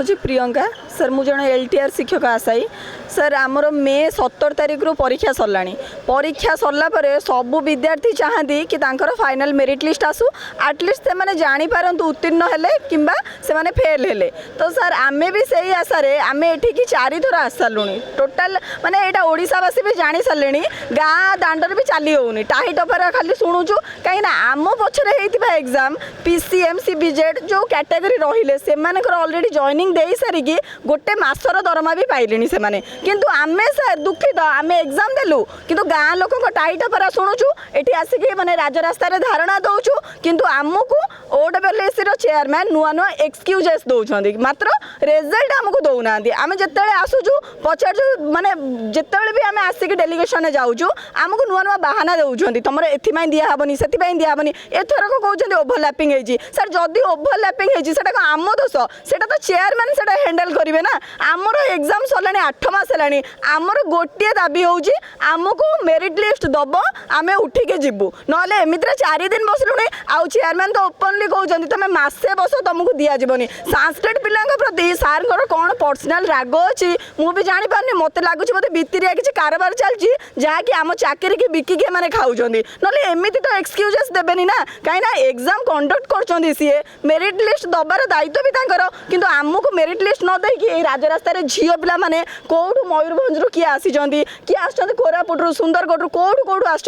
हूँ प्रियंका सर मुझे LTR शिक्षक आशायी सर आमर मे 17 तारिख रु परीक्षा सरलाणी परीक्षा सरला परे सबू विद्यार्थी चाहती कि तांकर फाइनल मेरिट लिस्ट आसू आटलिस्ट से माने जानी पारंतु उत्तीर्ण हेले किंबा से माने फेल हेले तो सर आमे भी सही आशारे आमे एठी की 4 थर आस सारूनी टोटाल माने एटा ओडिशावासी भी जानी सारे गाँ दांडर भी चली होनी टाही टपर खाली शुणुचु कहीं आम पछरे होता एग्जाम PCM CBZ जो कैटेगरी रहिले से ऑलरेडी जॉइनिंग दे सारिकी गोटे मासर दरमा भी पाइले से माने किंतु आमे सर दुखित आमे एग्जाम देलु किंतु गाँ लोक टाइट पर शुणुचु एटी आसिक माने राजरास्ता धारणा दौचु किंतु आमको OWSC चेयरमैन नुआ नुआ एक्सक्यूजेस दौरान मात्र रिजल्ट आमको दौना आम जिते आसुचु पचारू माने जिते भी आम आसिक डेलीगेशन जाऊँ आमको नुआ नुआ बाहाना दौरान तुम एपाई दिहबनी से दिहबनी एथरक कहते ओभरलैपिंग सर जदि ओभरलैपिंग होता आम दोष से तो चेयरमैन से हैंडल करेंगे ना आमर एग्जाम सरला 8 मास है आमर गोटे दाबी होमको मेरिट लिस्ट दब आम उठिके जीवु ना एमती 4 दिन बसलुणी आउ चेयरमैन तो ओपनली कहते तुम मसे बस तुमको दिज्वनी संस्कृत पिला प्रति सार कौन पर्सनाल राग अच्छी मुझे जापारे मत लगुच मत भितरिया किसी कारबार चलती जहाँकि आम चाकरी की बिकिके मैंने खाऊँ ना एमती तो एक्सक्यूजेस देवेनि ना कहीं एग्जाम कंडक्ट कर सी मेरिट लिस्ट दबार दायित्व भी किंतु आमको मेरिट लिस्ट न देकी राजरास्त झील पिला माने कौटू मयूरभंज किए आसी किए आस कोरापुट सुंदरगढ़ कौटू कौटू आस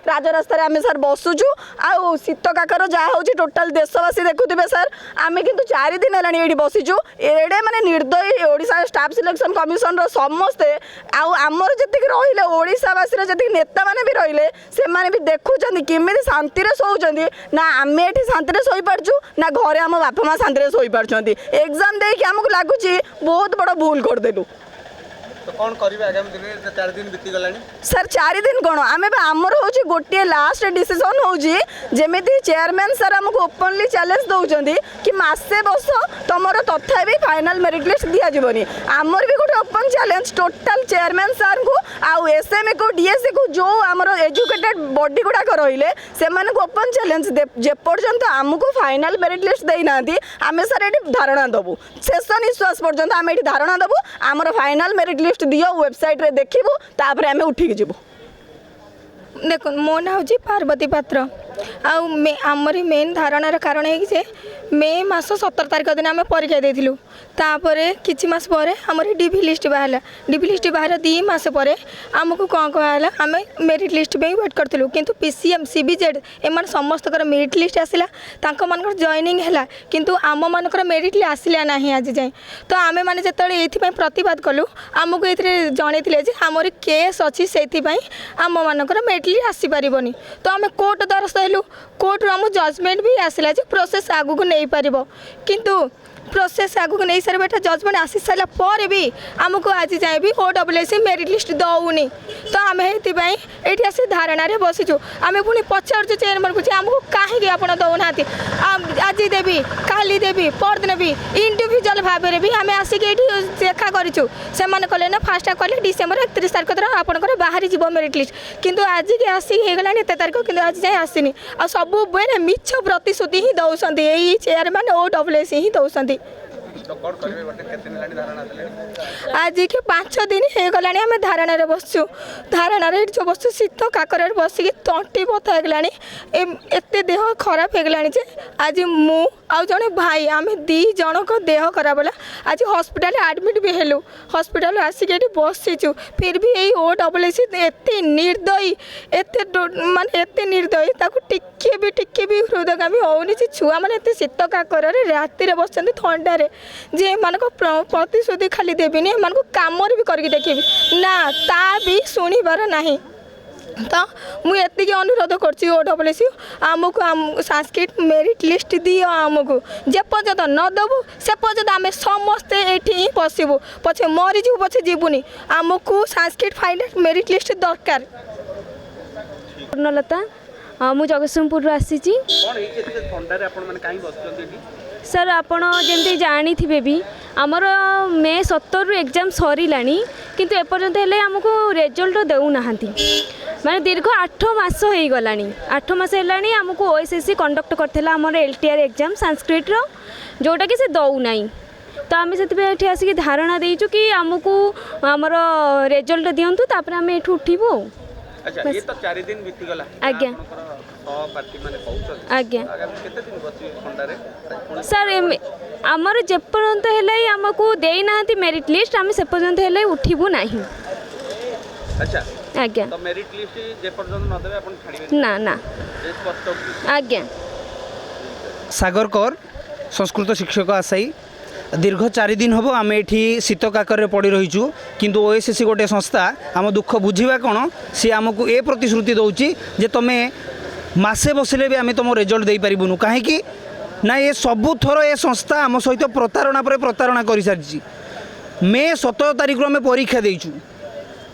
राजरास्त आम सर बसुचु आउ शीत काकर जहाँ हूँ टोटाल देशवासी देखुवे सर आम कि 4 दिन है ये बसीचु एडे माने निर्दयी ओडिशा स्टाफ सिलेक्शन कमिशन समस्ते आमर जी रही ओडिशावासी जी नेता मैंने भी रही से भी देखुं किमी शांति शोचती ना आम ये शांति शोई पार्चु ना घरे आम बापा माँ शांति शोई पार्टी एग्जाम दे आमको लगुच बहुत बड़ भूल करदेलु तो कौन करिवे आगामी दिन में 4 दिन बीती गलानी सर 4 दिन कौन आम आमर हूँ गोटे लास्ट डिसीजन हूँ जमी चेयरमैन सर आमको ओपनली चैलेंज दौरान कि मसे बस तुम तथा फाइनल मेरिट लिस्ट दिज्वनी आमर भी गोटे open challenge total chairman sir को आउ SME को DSE को जो आमर एजुकेटेड बॉडी गुड़ाक रही से ओपन चैलेंज जेपर्यंत आमको फाइनल मेरिट लिस्ट देना आम सर ये धारणा दबू शेष निश्वास पर्यंत आम ये धारणा दबू आमर फाइनल मेरिट लिस्ट दियो वेबसाइट रे देखिबू तापर आमे उठिक जीवु देखो मो ना हूँ पार्वती पात्र आमरी मेन धारणार कारण है कि मे मास 17 तारिख दिन आम परीक्षा देलु तापर किछि मास पर आमर DV लिस्ट बाहर DV लिस्ट बाहर 2 मास पर आमको कौन कहला आम मेरिट लिस्ट पे वेट करूँ किंतु PCM CBZ एम समस्त मेरिट लिस्ट आसला मान जॉइनिंग है किंतु आम मानकर मेरिट लिस्ट आसला ना आज जाए तो आम मैंने जो ये प्रतिवाद कलु आमको ये जन आमर केस अच्छी से आम मानकर मेरिट लिस्ट आसीपारनी तो आम कोर्ट द्वारस्थ हेलु कोर्ट आम जजमेंट भी आसला प्रोसेस आगू नहीं पार किंतु प्रोसेस आगू नहीं सारे बेटा जजमेंट आसी सारा पर भी आमको आज जाए भी OWSC मेरिट लिस्ट दौनी तो आम ये आसी धारणा बसीचु आम पुणी पचारू चेयरमैन को आमको कहीं आप दौना आज देवी काली देवी परदिन भी इंडिविजुअल भाव में भी आम आसिक ये देखा करूँ से कले ना फास्ट कले डिसेम्बर 31 तारिख तरह आपंकर बाहरी जीव मेरिट लिस्ट किंतु आज के आसीगला 7 तारिख कि आज जाए आसनी आ सब बेले मिछ प्रतिश्रुति ही दौरान यही चेयरमैन OWSC ही दौरान आज के 5 दिन हो गला आम धारणा बसचु धारणा जो बस शीत काकर बसिक तंटी बता होगला एत देह खराब होगला आज मु आउ जड़े भाई आम 2 जन को देह खराब है आज हॉस्पिटल एडमिट भी हेलु हॉस्पिटल आसिक ये बसीचु फिर भी यही OWSC एत निर्दयी माने एत निर्दयी टिके भी हृदयगामी होनी छुआ मैंने एत शीत काकर राति बस थंडारे जे मान प्रतिश्रुति खाली देवीनि एम कम भी करके देखेबी ना ता भी शुणिबार नहीं तो मुझे अनुरोध करची OWSC आमको संस्कृत मेरिट लिस्ट दियो आमको जे पर्यंत न देबू से पर्यंत आम समस्ते ये बसबू पचे मरीजु पचे जीवनी आमको संस्कृत फाइनल मेरिट लिस्ट दरकार पूर्णलता मु जगतसिंहपुर आसी सर आपण जमी जानी भी आमर मे 17 रु एग्जाम सरिला किंतु एपर्यंत हेले आमको रिजल्ट देउना माने दीर्घ 8 मास हो गला 8 मास है आमको OSSC कंडक्ट करथिला आमर LTR एग्जाम संस्कृत रो जोटा कि से दौ ना तो आम से आसिक धारणा देचु कि आमको आमर रेजल्ट दिंतु तापर आम ये उठू। अच्छा ये तो 4 दिन बीती गला आज्ञा सहपाठी माने पहुंचल आज्ञा आगामी केते दिन बची खंडारे सर आमर जेपर्यंत है आमको देना मेरिट लिस्ट आम से पर्यंत है उठू ना। अच्छा आज्ञा तो मेरिट लिस्ट जे पर्यंत न देबे अपन छाड़िबे ना ना आज्ञा। सागर कौर संस्कृत शिक्षक आशायी दीर्घ 4 दिन हम आम ये शीत काकर पड़ रहीचु किंतु ओएसएससी गोटे संस्था आम दुख बुझा कौन सी आमको ए प्रतिश्रुति दौची जे तुम्हें मासे बसिले भी आम तुम रिजल्ट दे पारूनु कहीं ना ये सबु थर ए संस्था आम सहित प्रतारणा पर प्रतारणा कर सारी। मे 17 तारिख आम परीक्षा देचु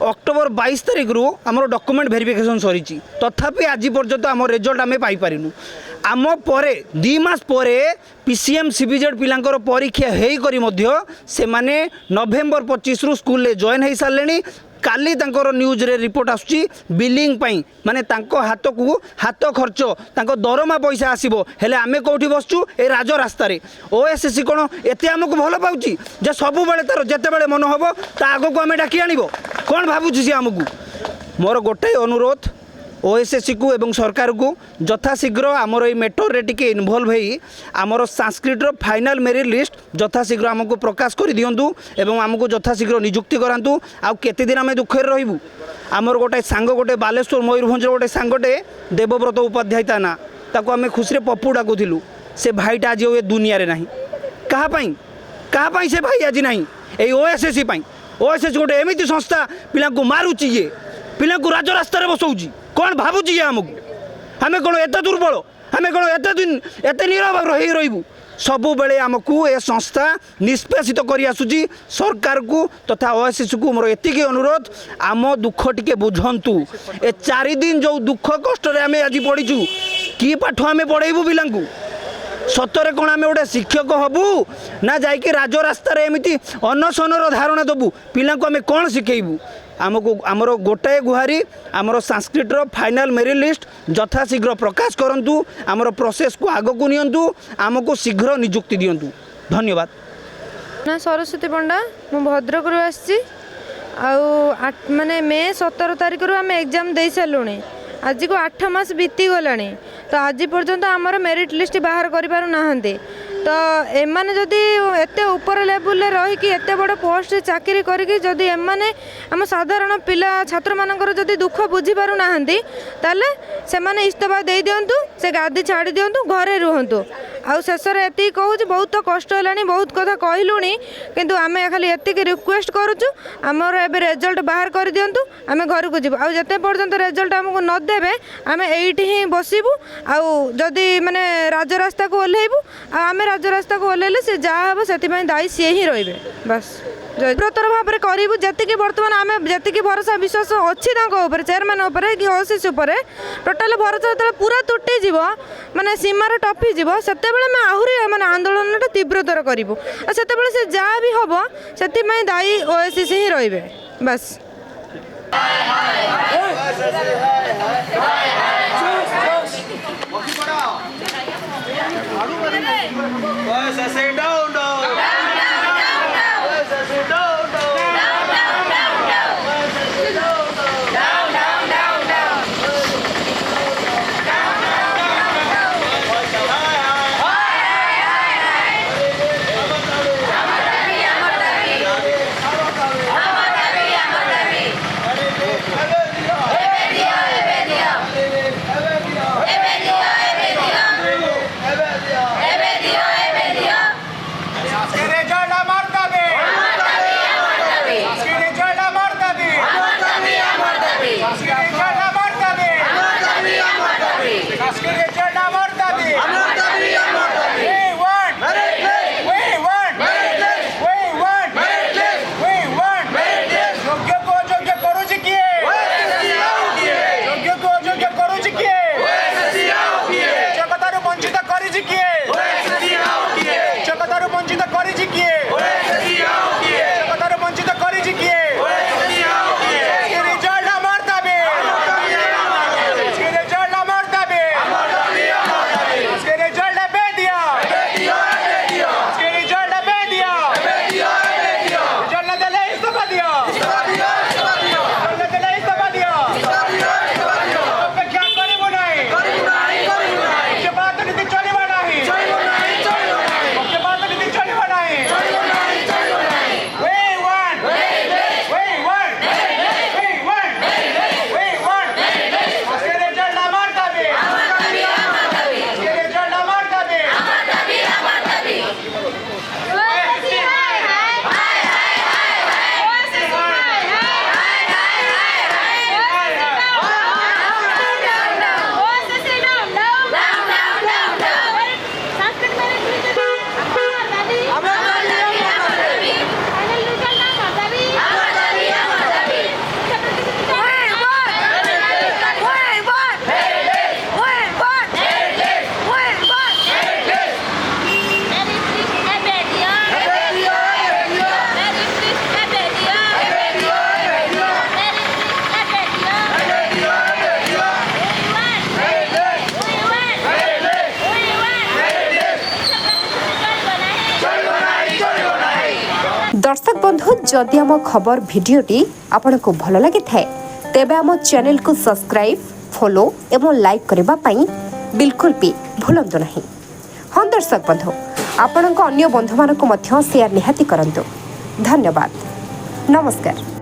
अक्टोबर 22 तारिख रू आम डॉक्यूमेंट वेरिफिकेशन सरी तथापि आज पर्यंत आम रिजल्ट आम पाइपारूनु आम परे 2 मास परे पीसीएम सीबीजेड पिलांकर परीक्षा हेई करी मध्य से माने नवेम्बर 25 रु स्कूल ले जॉइन हो सारे काली तांकर न्यूज रे रिपोर्ट आसुची बिलिंग पाई माने तांको हाथ को हाथ खर्च तांको दरमा पैसा आसीबो हेले आमे कोठी बसचु ए राज रास्ता रे ओएसएससी कोन एते हमको भलो पाउची जे सब बेले तार जेते बेले मन होबो ता आगो को आमे डाकी आनिबो कोन भाबुची से हमको। मोर गोटे अनुरोध ओएसएससी को एवं सरकार को यथाशीघ्र आमर ये मेटर रे टिके इनवॉल्व होई आमर संस्कृत फाइनल मेरिट लिस्ट यथाशीघ्र आमको प्रकाश कर दिंतु एवं आमको यथाशीघ्र नियुक्ति करांतु आउ केते दिन आमे दुखे रहबू। आमर गोटे सांग गोटे बालेश्वर मयूरभंज गोटे सांगटे देवव्रत उपाध्याय ता ना ताको आमे खुशी पप्पू डाकुथिलु से भाईटा आज ये दुनिया रे नाही कहा पाई से भाई आज नाही ए ओएसएससी पाई ओएसएससी गोटे एमिति संस्था पिला को मारुची ये पिला को राज रास्ता रे बसौची कौन भावुची आमको आम कौन एत दुर्बल आम कौन एत दिन एत नीरव रही सबु बेले आमको ए संस्था निष्पेषित कर आसुची सरकार को तथा ओएसएससी को मोर एतिकी अनुरोध आम दुख टिके बुझंतु ए 4 दिन जो दुख कष्ट आम आज पढ़ीचु कि पाठ आम पढ़ेबू पिला सतरे कौन आम गोटे शिक्षक हबू ना जाकि राज रास्तार एमती अनशनर धारणा देबू पिला आम कौन शिखेबू। आमको आमर गोटाए गुहारी आमर संस्कृत फाइनल मेरिट लिस्ट यथाशीघ्र प्रकाश करंतु आमर प्रोसेस को आग को नियंतु आमको शीघ्र नियुक्ति दियंतु। धन्यवाद। ना सरस्वती पंडा मु भद्रक आसी माने मे 17 तारिख आम एग्जाम दे सारूँ आज को 8 मास बीती गला तो आज पर्यंत आमर मेरिट लिस्ट बाहर कर तो एमाने जदि एते ऊपर लेवल रही एते बड़ पोस्ट चाकरी करी जदि एमाने आम साधारण पिला छात्र मानकर जदि दुख बुझी पारु नाहंती ताले से माने इस्तीफा दे दियंतु से गादी छाड़ी दियंतु घरे रुहंतु आउ शेष एति कहूँ बहुत कष्ट है बहुत कथा कहलुणी किंतु आम खाली एति रिक्वेस्ट करुचु आमर एबे रिजल्ट बाहर कर दियंतु आम घर को जीव आते पर्यंत रिजल्ट आमको न देबे आम एइठी ही बसिबू आउ जदि माने राजरास्ता को ओल्हेबू आम राजरास्ता को ओल्हेले से जहाँ हम से दायी सी ही रही बस जयप्रतर भाव में करूँ जी बर्तमान आम जी भरोसा विश्वास अच्छी चेयरमैन कि ओएसएससी टोटाल भरोसा जो पूरा तुटीज माने सीमार टपीज से आहरी माने आंदोलन तीव्रतर करूँ से जहाँ भी हम से दायी ओएसएससी ही रही बस। दर्शक बंधु जदि आम खबर भिडियोटी आपंक भल लगी थाए तेबे आम चैनल को सब्सक्राइब फॉलो एवं लाइक करने पाई बिल्कुल भी भूलंतु नहीं। हाँ दर्शक बंधु आपण अन्य बंधु मानक शेयर निहाती करंतु। धन्यवाद। नमस्कार।